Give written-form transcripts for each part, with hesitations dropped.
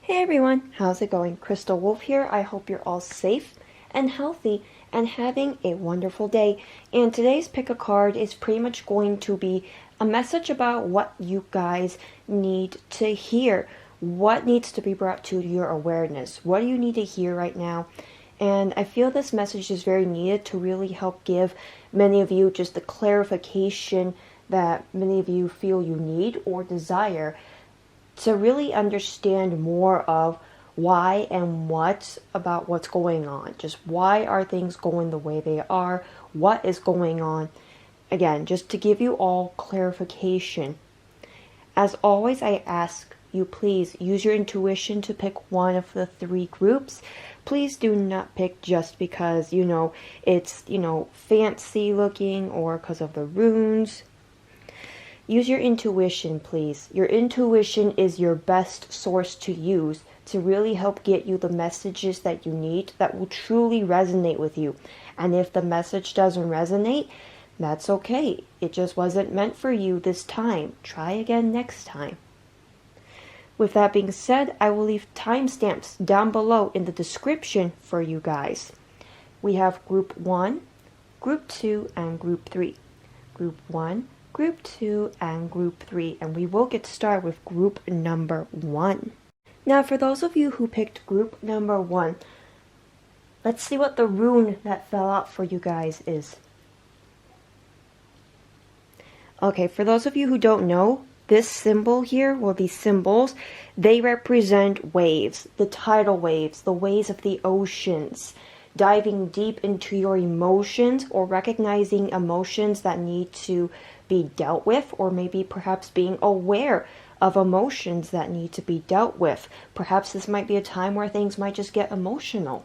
Hey everyone, how's it going? Crystal Wolf here. I hope you're all safe and healthy and having a wonderful day. And today's pick a card is pretty much going to be a message about what you guys need to hear. What needs to be brought to your awareness? What do you need to hear right now? And I feel this message is very needed to really help give many of you just the clarification that many of you feel you need or desire to really understand more of why and what about what's going on. Just why are things going the way they are? What is going on? Again, just to give you all clarification. As always, I ask you please use your intuition to pick one of the three groups. Please do not pick just because, it's, fancy looking or because of the runes. Use your intuition, please. Your intuition is your best source to use to really help get you the messages that you need that will truly resonate with you. And if the message doesn't resonate, that's okay. It just wasn't meant for you this time. Try again next time. With that being said, I will leave timestamps down below in the description for you guys. We have Group 1, Group 2, and Group 3. Group 1, Group 2, and Group 3, and we will get started with Group number 1. Now, for those of you who picked Group number 1, let's see what the rune that fell out for you guys is. Okay, for those of you who don't know, this symbol here, well, these symbols, they represent waves, the tidal waves, the waves of the oceans. Diving deep into your emotions or recognizing emotions that need to be dealt with, or maybe perhaps being aware of emotions that need to be dealt with. Perhaps this might be a time where things might just get emotional.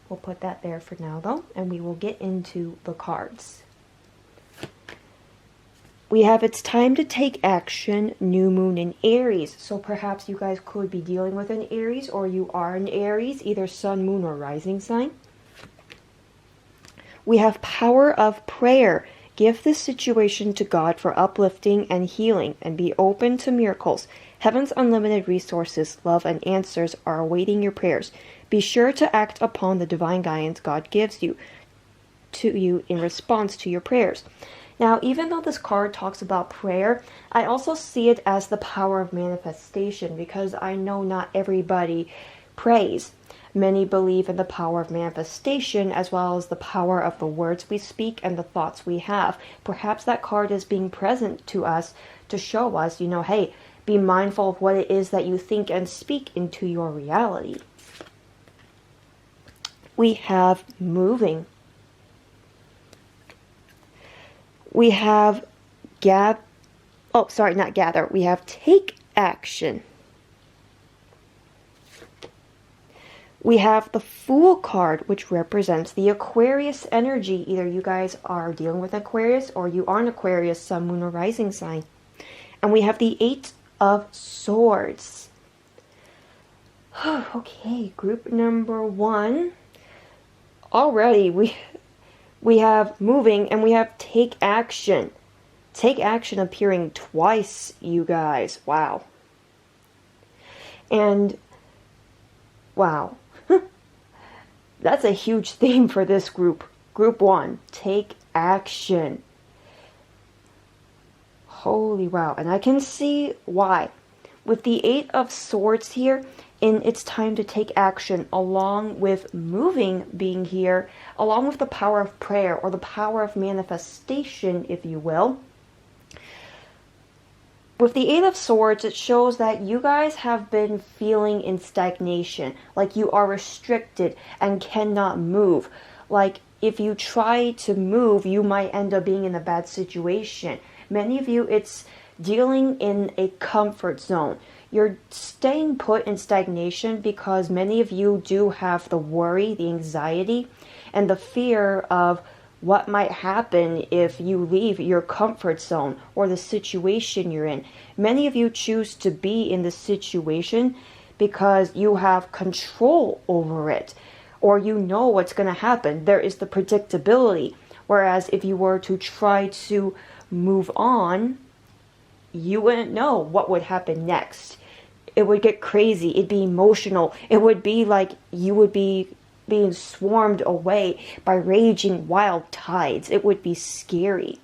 We'll put that there for now though, and we will get into the cards. We have it's time to take action, new moon in Aries. So perhaps you guys could be dealing with an Aries, or you are an Aries, either sun, moon, or rising sign. We have power of prayer. Give this situation to God for uplifting and healing, and be open to miracles. Heaven's unlimited resources, love, and answers are awaiting your prayers. Be sure to act upon the divine guidance God gives you in response to your prayers. Now, even though this card talks about prayer, I also see it as the power of manifestation, because I know not everybody prays. Many believe in the power of manifestation as well as the power of the words we speak and the thoughts we have. Perhaps that card is being present to us to show us, hey, be mindful of what it is that you think and speak into your reality. We have moving. We have we have take action. We have the Fool card, which represents the Aquarius energy. Either you guys are dealing with Aquarius, or you are an Aquarius, sun, moon, or rising sign. And we have the Eight of Swords. Okay, group number 1. Already we have moving, and we have take action. Take action appearing twice, you guys. Wow. And wow. That's a huge theme for this group. Group 1, take action. Holy wow. And I can see why. With the Eight of Swords here, it's time to take action, along with moving being here, along with the power of prayer, or the power of manifestation, if you will. With the Eight of Swords, it shows that you guys have been feeling in stagnation, like you are restricted and cannot move. Like if you try to move, you might end up being in a bad situation. Many of you, it's dealing in a comfort zone. You're staying put in stagnation because many of you do have the worry, the anxiety, and the fear of what might happen if you leave your comfort zone or the situation you're in. Many of you choose to be in the situation because you have control over it, or you know what's going to happen. There is the predictability. Whereas if you were to try to move on, you wouldn't know what would happen next. it would get crazy. It'd be emotional. It would be like you would be being swarmed away by raging wild tides. It would be scary.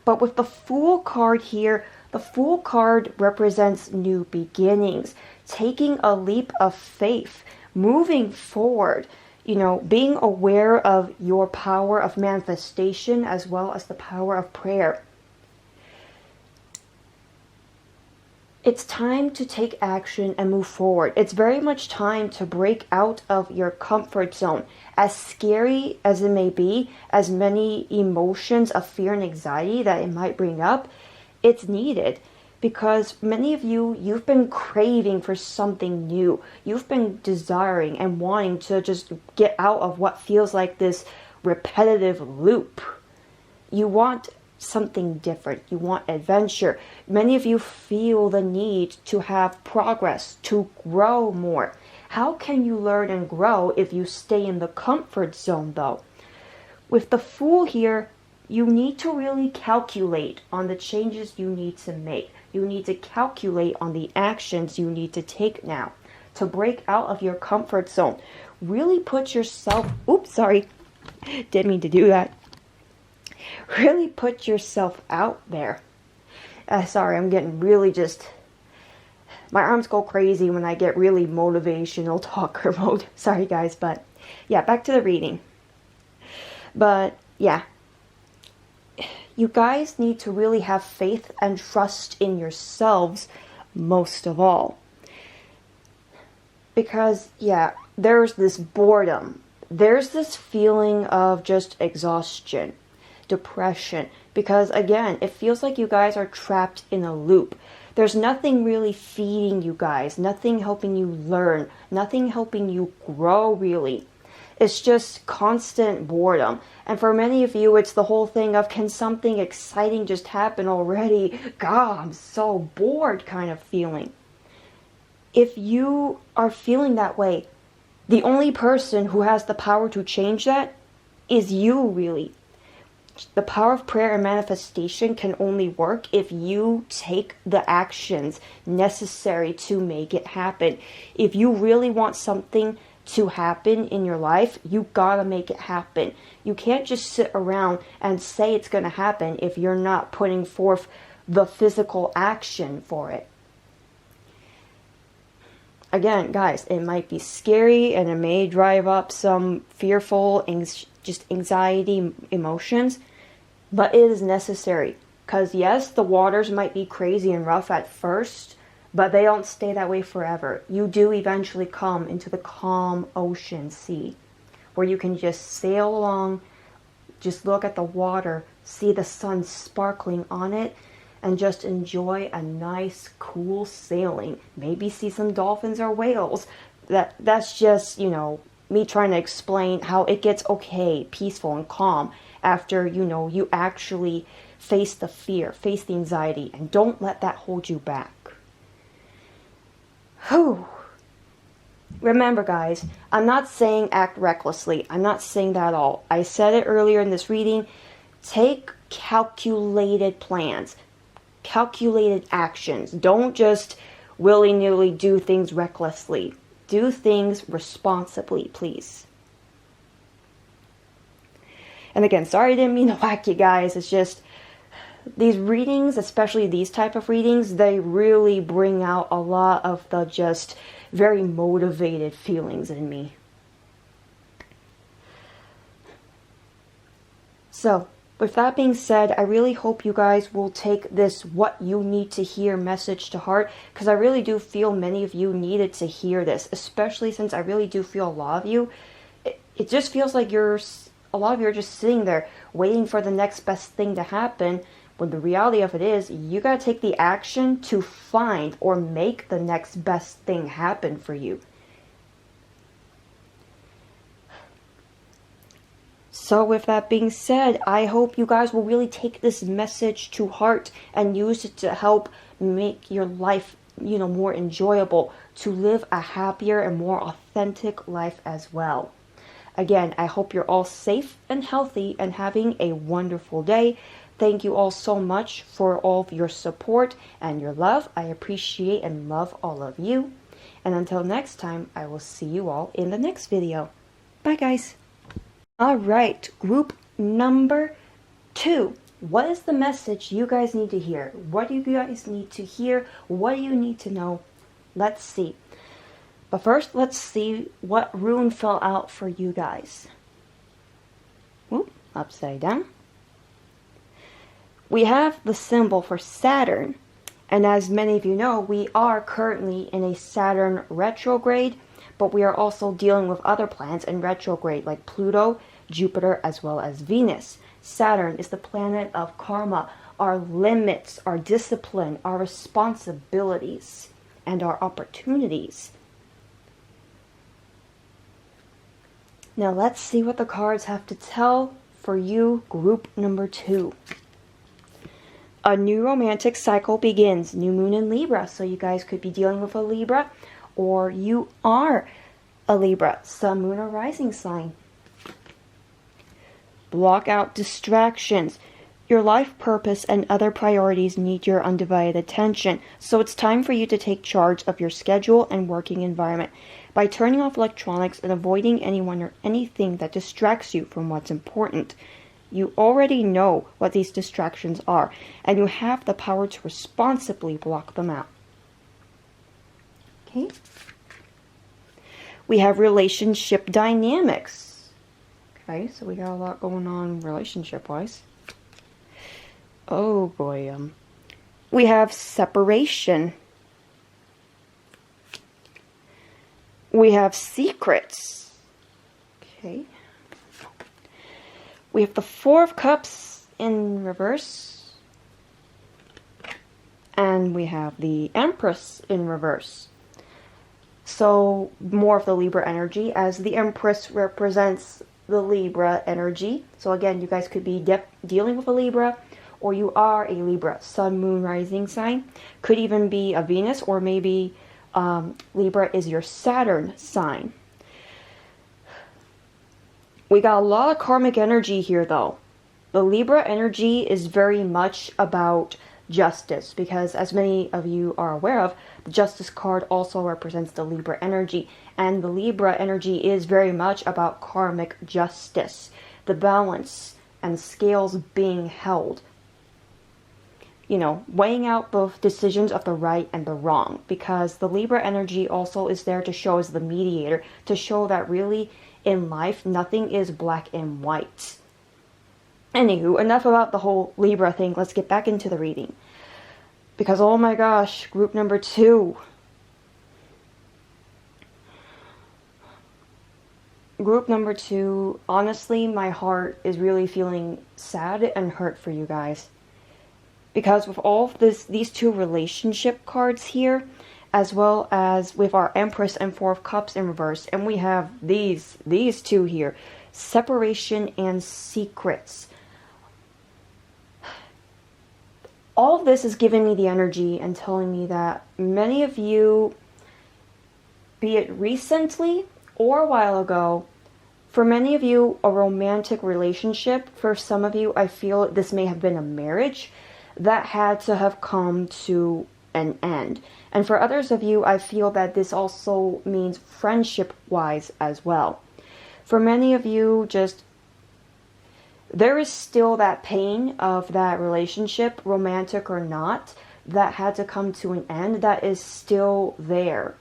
But with the Fool card here, the Fool card represents new beginnings, taking a leap of faith, moving forward, being aware of your power of manifestation as well as the power of prayer. It's time to take action and move forward. It's very much time to break out of your comfort zone. As scary as it may be, as many emotions of fear and anxiety that it might bring up, it's needed. Because many of you, you've been craving for something new. You've been desiring and wanting to just get out of what feels like this repetitive loop. You want something different. You want adventure. Many of you feel the need to have progress, to grow more. How can you learn and grow if you stay in the comfort zone though? With the Fool here, you need to really calculate on the changes you need to make. You need to calculate on the actions you need to take now to break out of your comfort zone. Really put yourself, didn't mean to do that. Really put yourself out there. Sorry, I'm getting really my arms go crazy when I get really motivational talker mode. Sorry guys, but yeah, back to the reading. But yeah, you guys need to really have faith and trust in yourselves most of all. Because yeah, there's this boredom. There's this feeling of just exhaustion, depression, because again, it feels like you guys are trapped in a loop. There's nothing really feeding you guys, nothing helping you learn, nothing helping you grow really. It's just constant boredom. And for many of you, it's the whole thing of, can something exciting just happen already? God, I'm so bored kind of feeling. If you are feeling that way, the only person who has the power to change that is you really. The power of prayer and manifestation can only work if you take the actions necessary to make it happen. If you really want something to happen in your life, you gotta make it happen. You can't just sit around and say it's gonna happen if you're not putting forth the physical action for it. Again, guys, it might be scary and it may drive up some fearful, anxiety emotions, but it is necessary. Because yes, the waters might be crazy and rough at first, but they don't stay that way forever. You do eventually come into the calm ocean sea, where you can just sail along, just look at the water, see the sun sparkling on it, and just enjoy a nice, cool sailing. Maybe see some dolphins or whales. That's just, me trying to explain how it gets okay, peaceful and calm after, you actually face the fear, face the anxiety, and don't let that hold you back. Whew. Remember guys, I'm not saying act recklessly. I'm not saying that at all. I said it earlier in this reading. Take calculated plans, calculated actions. Don't just willy-nilly do things recklessly. Do things responsibly, please. And again, sorry I didn't mean to whack you guys. It's just these readings, especially these type of readings, they really bring out a lot of the just very motivated feelings in me. So, with that being said, I really hope you guys will take this what you need to hear message to heart, because I really do feel many of you needed to hear this, especially since I really do feel a lot of you, it just feels like a lot of you are just sitting there waiting for the next best thing to happen, when the reality of it is, you gotta take the action to find or make the next best thing happen for you. So with that being said, I hope you guys will really take this message to heart and use it to help make your life, more enjoyable, to live a happier and more authentic life as well. Again, I hope you're all safe and healthy and having a wonderful day. Thank you all so much for all of your support and your love. I appreciate and love all of you. And until next time, I will see you all in the next video. Bye, guys. All right, group number 2. What is the message you guys need to hear? What do you guys need to hear? What do you need to know? Let's see. But first, let's see what rune fell out for you guys. Oop, upside down. We have the symbol for Saturn. And as many of you know, we are currently in a Saturn retrograde, but we are also dealing with other planets in retrograde like Pluto, Jupiter, as well as Venus. Saturn is the planet of karma, our limits, our discipline, our responsibilities, and our opportunities. Now let's see what the cards have to tell for you, group number 2. A new romantic cycle begins. New moon in Libra. So you guys could be dealing with a Libra, or you are a Libra, sun, moon, or rising sign. Block out distractions. Your life purpose and other priorities need your undivided attention. So it's time for you to take charge of your schedule and working environment by turning off electronics and avoiding anyone or anything that distracts you from what's important. You already know what these distractions are, and you have the power to responsibly block them out. Okay? We have relationship dynamics. Okay, so we got a lot going on relationship-wise. Oh boy, we have separation. We have secrets. Okay. We have the Four of Cups in reverse. And we have the Empress in reverse. So, more of the Libra energy, as the Empress represents the Libra energy. So again, you guys could be dealing with a Libra, or you are a Libra, sun, moon, rising sign. Could even be a Venus, or maybe Libra is your Saturn sign. We got a lot of karmic energy here, though. The Libra energy is very much about justice, because as many of you are aware of, the Justice card also represents the Libra energy, and the Libra energy is very much about karmic justice, the balance and scales being held. You know, weighing out the decisions of the right and the wrong, because the Libra energy also is there to show as the mediator, to show that really in life nothing is black and white. Anywho, enough about the whole Libra thing. Let's get back into the reading. Because, oh my gosh, group number 2. Group number 2, honestly, my heart is really feeling sad and hurt for you guys. Because with all of these 2 relationship cards here, as well as with our Empress and Four of Cups in reverse, and we have these 2 here, separation and secrets. All of this is giving me the energy and telling me that many of you, be it recently or a while ago, for many of you, a romantic relationship, for some of you, I feel this may have been a marriage that had to have come to an end. And for others of you, I feel that this also means friendship-wise as well. For many of you, just there is still that pain of that relationship, romantic or not, that had to come to an end, that is still there.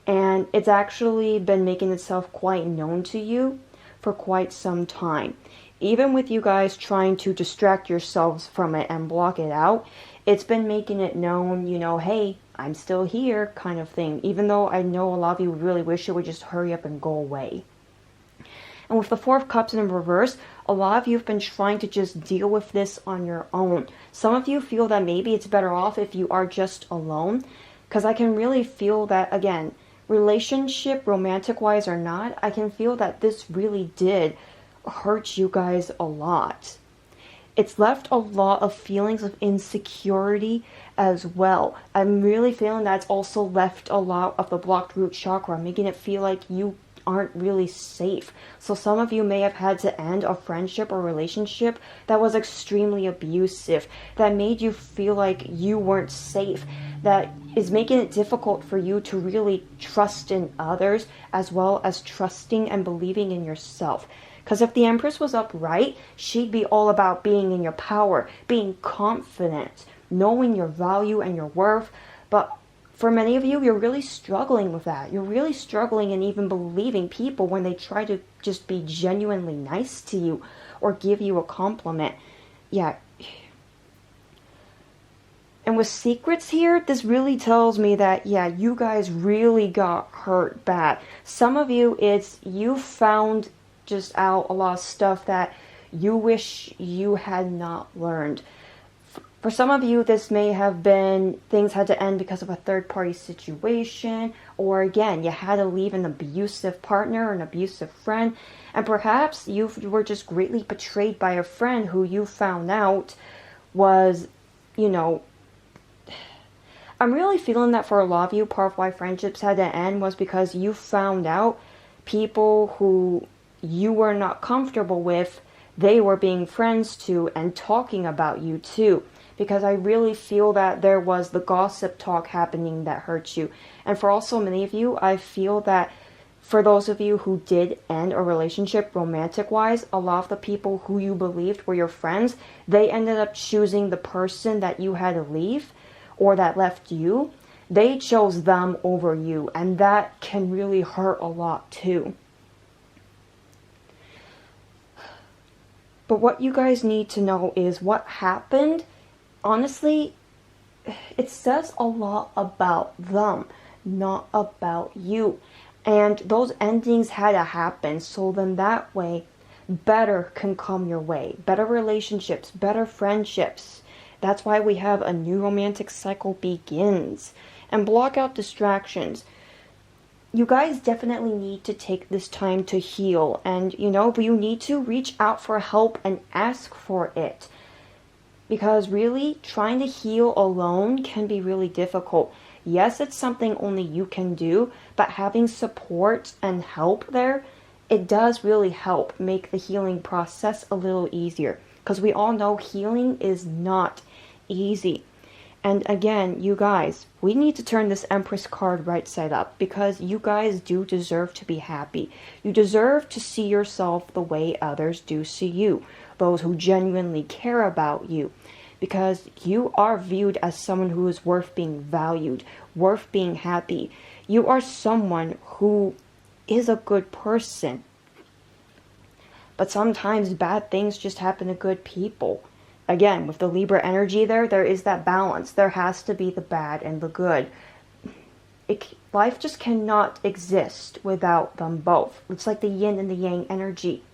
And it's actually been making itself quite known to you for quite some time. Even with you guys trying to distract yourselves from it and block it out, it's been making it known, you know, hey, I'm still here kind of thing. Even though I know a lot of you really wish it would just hurry up and go away. And with the Four of Cups in reverse, a lot of you have been trying to just deal with this on your own. Some of you feel that maybe it's better off if you are just alone. Because I can really feel that, again, relationship, romantic-wise or not, I can feel that this really did hurt you guys a lot. It's left a lot of feelings of insecurity as well. I'm really feeling that's also left a lot of the blocked root chakra, making it feel like you aren't really safe. So some of you may have had to end a friendship or relationship that was extremely abusive, that made you feel like you weren't safe, that is making it difficult for you to really trust in others, as well as trusting and believing in yourself. Because if the Empress was upright, she'd be all about being in your power, being confident, knowing your value and your worth. But for many of you, you're really struggling with that. You're really struggling in even believing people when they try to just be genuinely nice to you or give you a compliment. Yeah. And with secrets here, this really tells me that, yeah, you guys really got hurt bad. Some of you, it's you found just out a lot of stuff that you wish you had not learned. For some of you, this may have been things had to end because of a third-party situation, or again, you had to leave an abusive partner, an abusive friend, and perhaps you were just greatly betrayed by a friend who you found out was, you know, I'm really feeling that for a lot of you, part of why friendships had to end was because you found out people who you were not comfortable with, they were being friends to and talking about you too. Because I really feel that there was the gossip talk happening that hurt you. And for also many of you, I feel that for those of you who did end a relationship romantic-wise, a lot of the people who you believed were your friends, they ended up choosing the person that you had to leave or that left you. They chose them over you, and that can really hurt a lot too. But what you guys need to know is what happened. Honestly, it says a lot about them, not about you. And those endings had to happen, so then that way, better can come your way. Better relationships, better friendships. That's why we have a new romantic cycle begins. And block out distractions. You guys definitely need to take this time to heal. And, you know, you need to reach out for help and ask for it. Because really, trying to heal alone can be really difficult. Yes, it's something only you can do, but having support and help there, it does really help make the healing process a little easier. Because we all know healing is not easy. And again, you guys, we need to turn this Empress card right side up because you guys do deserve to be happy. You deserve to see yourself the way others do see you. Those who genuinely care about you, because you are viewed as someone who is worth being valued, worth being happy. You are someone who is a good person. But sometimes bad things just happen to good people. Again, with the Libra energy there is that balance. There has to be the bad and the good. Life just cannot exist without them both. It's like the yin and the yang energy,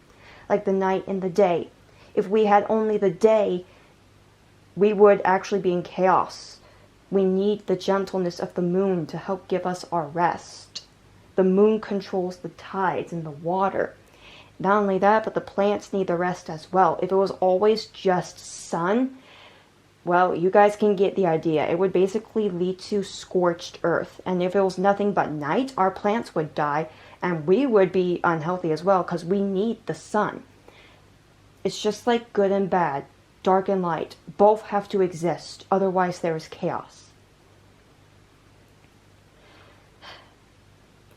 like the night and the day. If we had only the day, we would actually be in chaos. We need the gentleness of the moon to help give us our rest. The moon controls the tides and the water. Not only that, but the plants need the rest as well. If it was always just sun, well, you guys can get the idea. It would basically lead to scorched earth. And if it was nothing but night, our plants would die and we would be unhealthy as well because we need the sun. It's just like good and bad, dark and light. Both have to exist, otherwise there is chaos.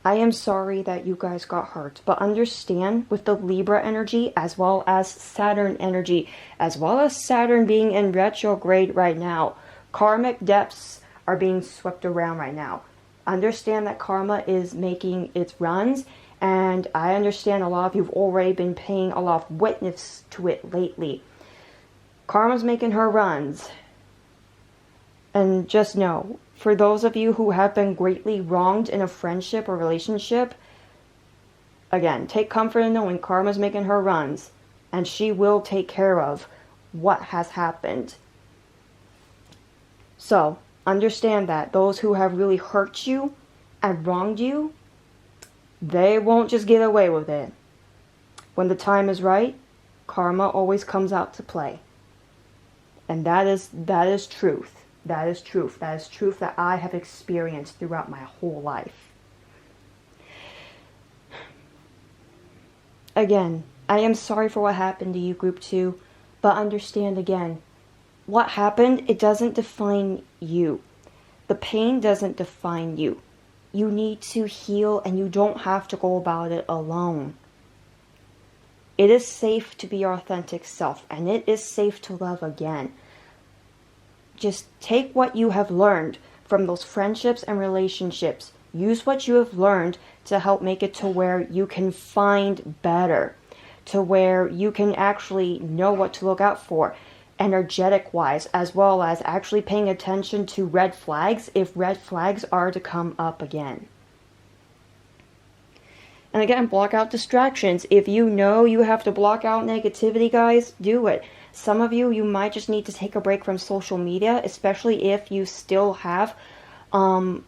I am sorry that you guys got hurt, but understand with the Libra energy as well as Saturn energy, as well as Saturn being in retrograde right now, karmic depths are being swept around right now. Understand that karma is making its runs, and I understand a lot of you've already been paying a lot of witness to it lately. Karma's making her runs. And just know, for those of you who have been greatly wronged in a friendship or relationship, again, take comfort in knowing karma's making her runs, and she will take care of what has happened. So, understand that those who have really hurt you and wronged you, they won't just get away with it. When the time is right, karma always comes out to play. And that is truth. That is truth. That is truth that I have experienced throughout my whole life. Again, I am sorry for what happened to you, Group 2, but understand again, what happened, it doesn't define you. The pain doesn't define you. You need to heal, and you don't have to go about it alone. It is safe to be your authentic self, and it is safe to love again. Just take what you have learned from those friendships and relationships. Use what you have learned to help make it to where you can find better, to where you can actually know what to look out for, energetic wise, as well as actually paying attention to red flags if red flags are to come up again. And again, block out distractions. If you know you have to block out negativity, guys, do it. Some of you, you might just need to take a break from social media, especially if you still have an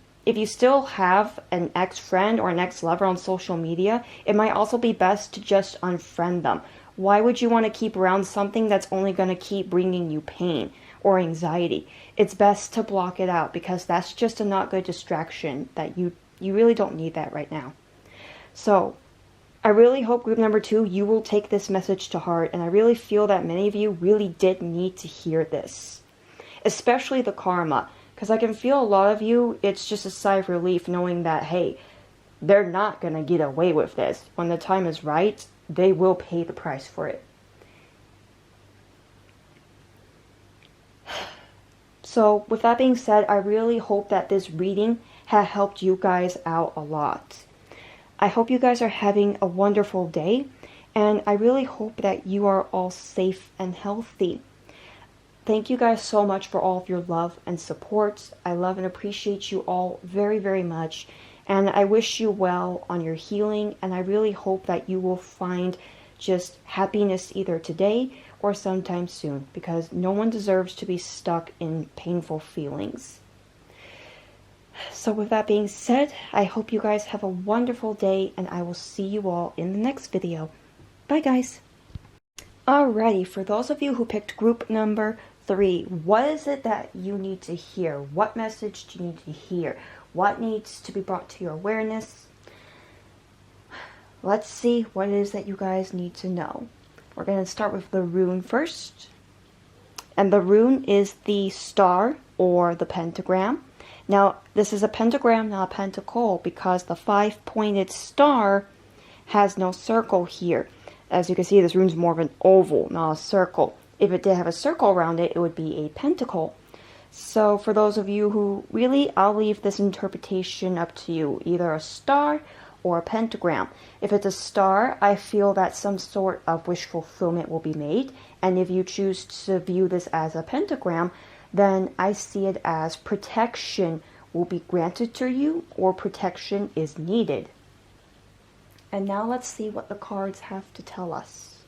ex-friend or an ex-lover on social media. It might also be best to just unfriend them. Why would you want to keep around something that's only going to keep bringing you pain or anxiety? It's best to block it out, because that's just a not good distraction that you really don't need that right now. So, I really hope group number 2, you will take this message to heart, and I really feel that many of you really did need to hear this. Especially the karma, because I can feel a lot of you, it's just a sigh of relief knowing that, hey, they're not going to get away with this. When the time is right, they will pay the price for it. So, with that being said, I really hope that this reading has helped you guys out a lot. I hope you guys are having a wonderful day, and I really hope that you are all safe and healthy. Thank you guys so much for all of your love and support. I love and appreciate you all very, very much, and I wish you well on your healing, and I really hope that you will find just happiness either today or sometime soon, because no one deserves to be stuck in painful feelings. So with that being said, I hope you guys have a wonderful day, and I will see you all in the next video. Bye guys! Alrighty, for those of you who picked group number 3, what is it that you need to hear? What message do you need to hear? What needs to be brought to your awareness? Let's see what it is that you guys need to know. We're going to start with the rune first. And the rune is the star or the pentagram. Now, this is a pentagram, not a pentacle, because the 5-pointed star has no circle here. As you can see, this rune's more of an oval, not a circle. If it did have a circle around it, it would be a pentacle. So for those of you who really, I'll leave this interpretation up to you. Either a star or a pentagram. If it's a star, I feel that some sort of wish fulfillment will be made. And if you choose to view this as a pentagram, then I see it as protection will be granted to you, or protection is needed. And now let's see what the cards have to tell us.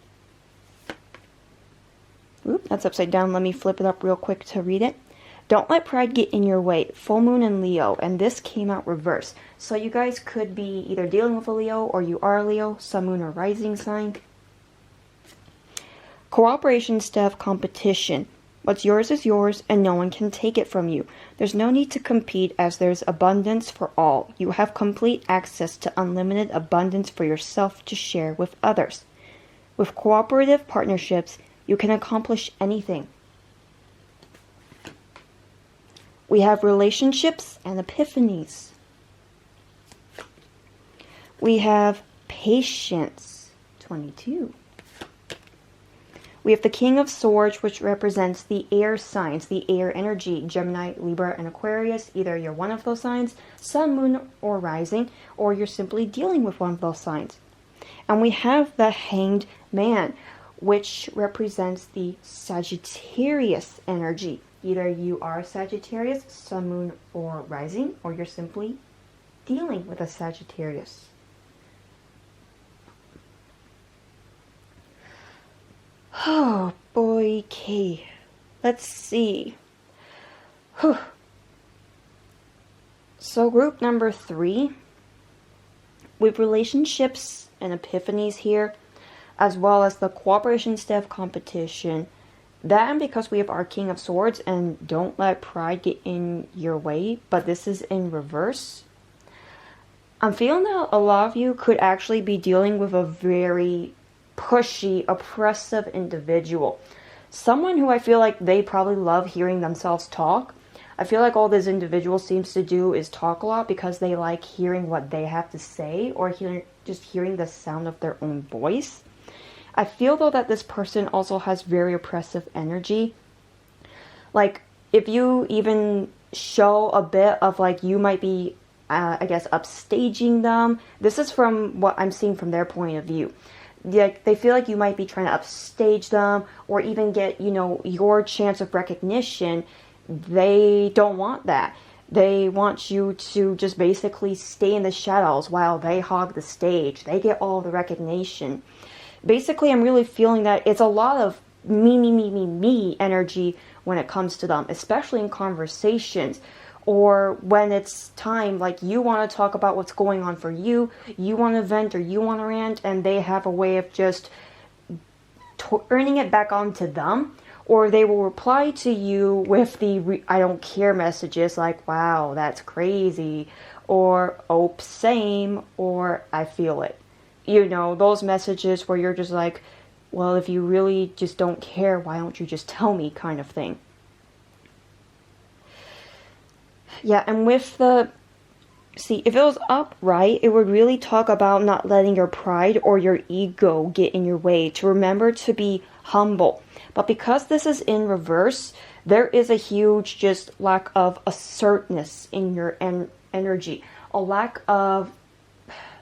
Oop, that's upside down. Let me flip it up real quick to read it. Don't let pride get in your way. Full moon in Leo, and this came out reverse. So you guys could be either dealing with a Leo, or you are a Leo, sun, moon, or rising sign. Cooperation instead of competition. What's yours is yours, and no one can take it from you. There's no need to compete, as there's abundance for all. You have complete access to unlimited abundance for yourself to share with others. With cooperative partnerships, you can accomplish anything. We have relationships and epiphanies. We have patience, 22. We have the King of Swords, which represents the air signs, the air energy, Gemini, Libra, and Aquarius. Either you're one of those signs, sun, moon, or rising, or you're simply dealing with one of those signs. And we have the Hanged Man, which represents the Sagittarius energy. Either you are Sagittarius, sun, moon, or rising, or you're simply dealing with a Sagittarius. Oh boy, okay. Let's see. Whew. So group number 3, with relationships and epiphanies here, as well as the cooperation instead of competition. That, and because we have our King of Swords, and don't let pride get in your way, but this is in reverse. I'm feeling that a lot of you could actually be dealing with a very pushy, oppressive individual. Someone who I feel like they probably love hearing themselves talk. I feel like all this individual seems to do is talk a lot because they like hearing what they have to say, or just hearing the sound of their own voice. I feel though that this person also has very oppressive energy. Like, if you even show a bit of like you might be, I guess, upstaging them. This is from what I'm seeing from their point of view. Like, they feel like you might be trying to upstage them or even get, your chance of recognition. They don't want that. They want you to just basically stay in the shadows while they hog the stage. They get all the recognition. Basically, I'm really feeling that it's a lot of me energy when it comes to them, especially in conversations or when it's time, like you want to talk about what's going on for you want to vent or you want to rant, and they have a way of just turning it back onto them, or they will reply to you with the I don't care messages like, wow, that's crazy, or oh, same, or I feel it. Those messages where you're just like, well, if you really just don't care, why don't you just tell me, kind of thing. Yeah, and with see, if it was upright, it would really talk about not letting your pride or your ego get in your way, to remember to be humble. But because this is in reverse, there is a huge just lack of assertiveness in your energy, a lack of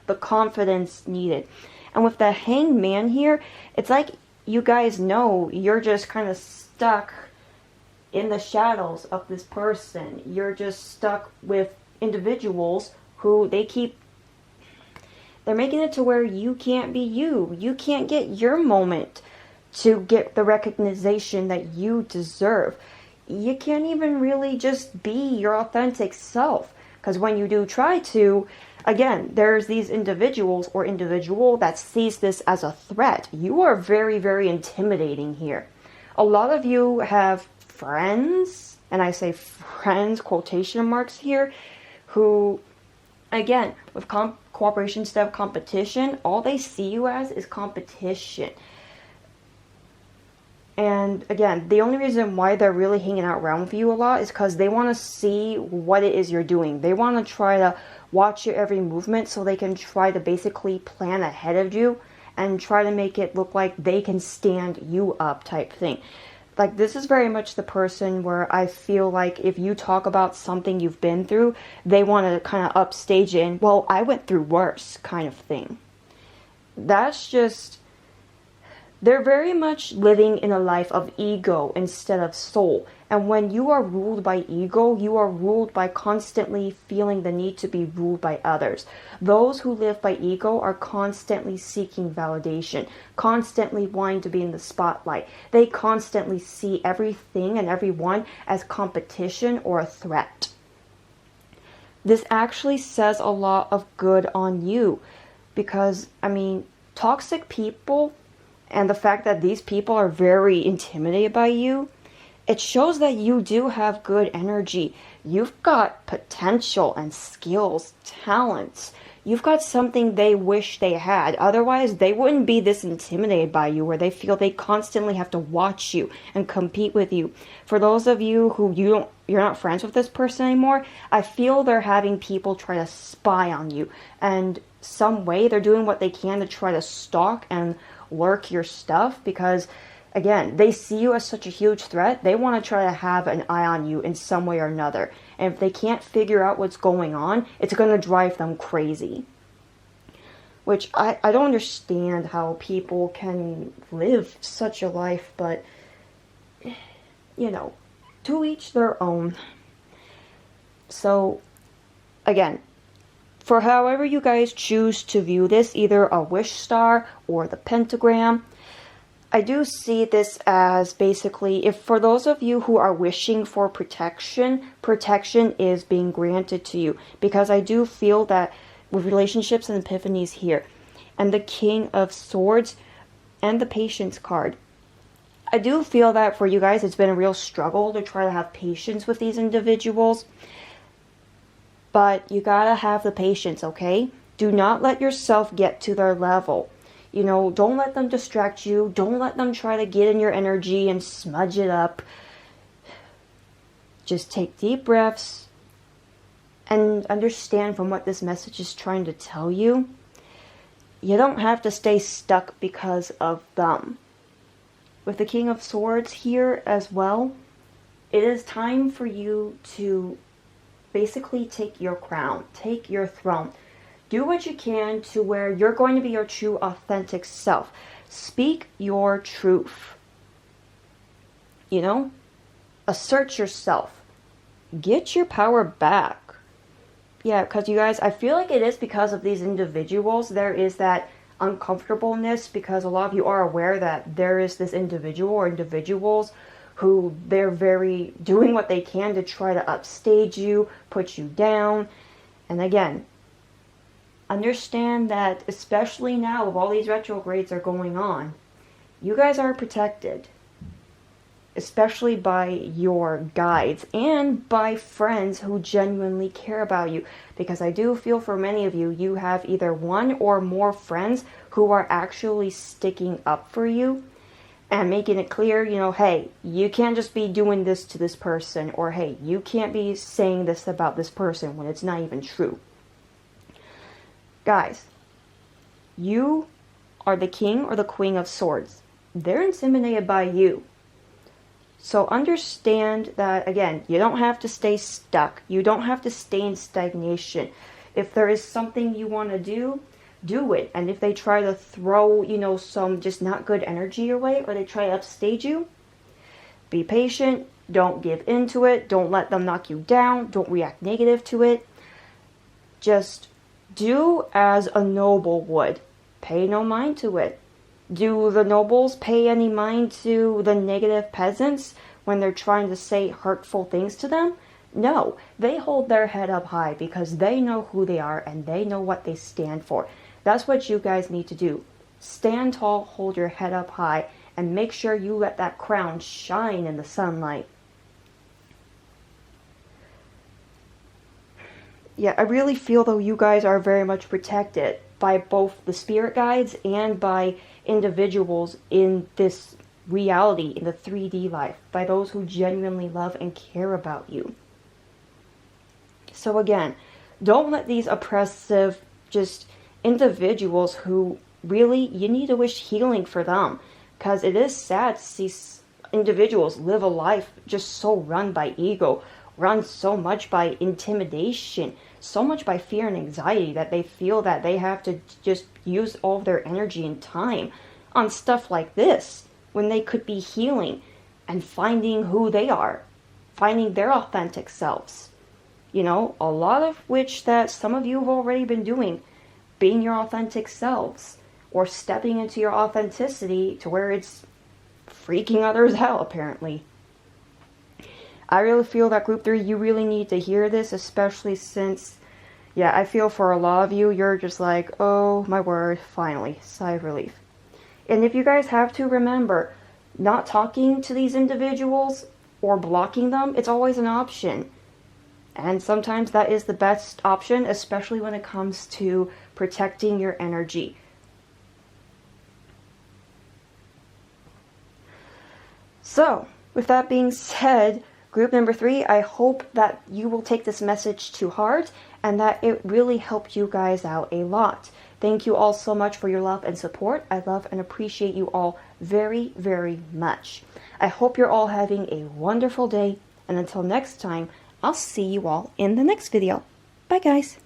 the confidence needed. And with the Hanged Man here, it's like you guys know you're just kind of stuck in the shadows of this person. You're just stuck with individuals who they're making it to where you can't be you. You can't get your moment to get the recognition that you deserve. You can't even really just be your authentic self. Because when you do try to, again, there's these individuals or individual that sees this as a threat. You are very, very intimidating here. A lot of you have friends, and I say friends, quotation marks here, who, again, with cooperation instead of competition, all they see you as is competition. And again, the only reason why they're really hanging out around with you a lot is because they want to see what it is you're doing. They want to try to watch your every movement so they can try to basically plan ahead of you and try to make it look like they can stand you up, type thing. Like, this is very much the person where I feel like if you talk about something you've been through, they want to kind of upstage it and, well, I went through worse, kind of thing. That's just, they're very much living in a life of ego instead of soul. And when you are ruled by ego, you are ruled by constantly feeling the need to be ruled by others. Those who live by ego are constantly seeking validation, constantly wanting to be in the spotlight. They constantly see everything and everyone as competition or a threat. This actually says a lot of good on you because, toxic people and the fact that these people are very intimidated by you, it shows that you do have good energy. You've got potential and skills, talents. You've got something they wish they had. Otherwise, they wouldn't be this intimidated by you where they feel they constantly have to watch you and compete with you. For those of you who you're not friends with this person anymore, I feel they're having people try to spy on you. And some way they're doing what they can to try to stalk and lurk your stuff because, again, they see you as such a huge threat. They want to try to have an eye on you in some way or another. And if they can't figure out what's going on, it's going to drive them crazy. Which I don't understand how people can live such a life, but, to each their own. So, again, for however you guys choose to view this, either a wish star or the pentagram, I do see this as basically, if for those of you who are wishing for protection, protection is being granted to you. Because I do feel that with relationships and epiphanies here, and the King of Swords, and the Patience card, I do feel that for you guys, it's been a real struggle to try to have patience with these individuals. But you gotta have the patience, okay? Do not let yourself get to their level. You know, don't let them distract you. Don't let them try to get in your energy and smudge it up. Just take deep breaths and understand from what this message is trying to tell you. You don't have to stay stuck because of them. With the King of Swords here as well, it is time for you to basically take your crown, take your throne. Do what you can to where you're going to be your true, authentic self. Speak your truth. You know? Assert yourself. Get your power back. Yeah, because you guys, I feel like it is because of these individuals. There is that uncomfortableness because a lot of you are aware that there is this individual or individuals who they're very doing what they can to try to upstage you, put you down. And again, understand that especially now with all these retrogrades are going on, you guys are protected. Especially by your guides and by friends who genuinely care about you. Because I do feel for many of you, you have either one or more friends who are actually sticking up for you and making it clear, you know, hey, you can't just be doing this to this person, or hey, you can't be saying this about this person when it's not even true. Guys, you are the king or the queen of swords. They're intimidated by you. So understand that, again, you don't have to stay stuck. You don't have to stay in stagnation. If there is something you want to do it. And if they try to throw, you know, some just not good energy your way, or they try to upstage you, be patient. Don't give into it. Don't let them knock you down. Don't react negative to it. Just do as a noble would. Pay no mind to it. Do the nobles pay any mind to the negative peasants when they're trying to say hurtful things to them? No, they hold their head up high because they know who they are and they know what they stand for. That's what you guys need to do. Stand tall, hold your head up high, and make sure you let that crown shine in the sunlight. Yeah, I really feel though you guys are very much protected by both the spirit guides and by individuals in this reality, in the 3D life, by those who genuinely love and care about you. So again, don't let these oppressive just individuals who really, you need to wish healing for them, because it is sad to see individuals live a life just so run by ego, run so much by intimidation, so much by fear and anxiety that they feel that they have to just use all of their energy and time on stuff like this when they could be healing and finding who they are, finding their authentic selves. You know, a lot of which that some of you have already been doing, being your authentic selves or stepping into your authenticity to where it's freaking others out, apparently. I really feel that group 3, you really need to hear this, especially since, yeah, I feel for a lot of you, you're just like, oh my word, finally, sigh of relief. And if you guys have to, remember, not talking to these individuals or blocking them, it's always an option. And sometimes that is the best option, especially when it comes to protecting your energy. So, with that being said, group number 3, I hope that you will take this message to heart and that it really helped you guys out a lot. Thank you all so much for your love and support. I love and appreciate you all very, very much. I hope you're all having a wonderful day, and until next time, I'll see you all in the next video. Bye guys!